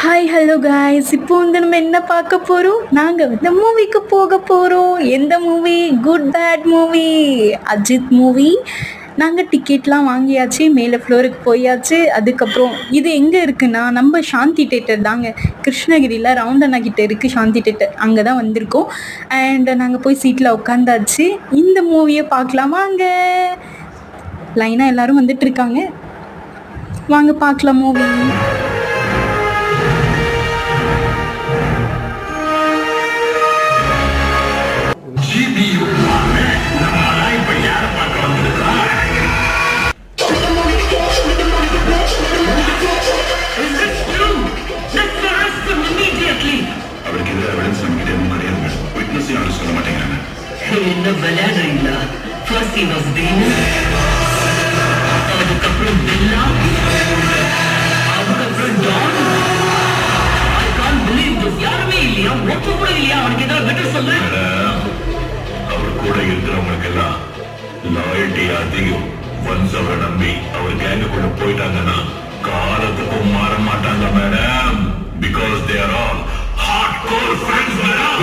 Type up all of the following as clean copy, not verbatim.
Hi hello guys, இப்போ வந்து நம்ம என்ன பார்க்க போகிறோம்? நாங்கள் வந்து மூவிக்கு போக போகிறோம். எந்த movie? Good bad movie, Ajith movie. நாங்கள் டிக்கெட்லாம் வாங்கியாச்சு, மேலே ஃப்ளோருக்கு போயாச்சு. அதுக்கப்புறம் இது எங்கே இருக்குன்னா நம்ம சாந்தி தேட்டர் தாங்க, கிருஷ்ணகிரியில் ரவுண்டண்ணா கிட்டே இருக்குது சாந்தி தேட்டர். அங்கே தான் வந்திருக்கோம். அண்ட் நாங்கள் போய் சீட்டில் உட்காந்தாச்சு. இந்த மூவியை பார்க்கலாம் வாங்க. லைனாக எல்லோரும் வந்துட்டுருக்காங்க, வாங்க பார்க்கலாம் மூவி. என்ன விளையாடுறீங்களா? First he was Dino, அதுக்கப்புறம் பில்லா, அதுக்கப்புறம் Don. I can't believe this. யாருமே இல்லையா? ஒட்டு கூட இல்லையா? அவனுக்கு ஏதாவது பெட்டர் சொல்லு. அவர் கூட இருக்கிறவங்களுக்கு எல்லாம் லாயல்ட்டி அதிகம். ஒன்ஸ் அவரை நம்பி அவர் கேங்குக்குள்ள போயிட்டாங்கன்னா காலத்துக்கும் மாற மாட்டாங்க madam. Because they are all hardcore fans madam.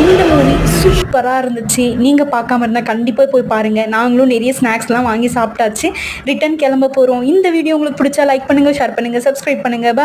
இந்த மூவி சூப்பராக இருந்துச்சு. நீங்கள் பார்க்காம இருந்தால் கண்டிப்பாக போய் பாருங்கள். நாங்களும் நிறைய ஸ்நாக்ஸ்லாம் வாங்கி சாப்பிட்டாச்சு. ரிட்டன் கிளம்ப போகிறோம். இந்த வீடியோ உங்களுக்கு பிடிச்சா லைக் பண்ணுங்கள், ஷேர் பண்ணுங்கள், சப்ஸ்கிரைப் பண்ணுங்கள்.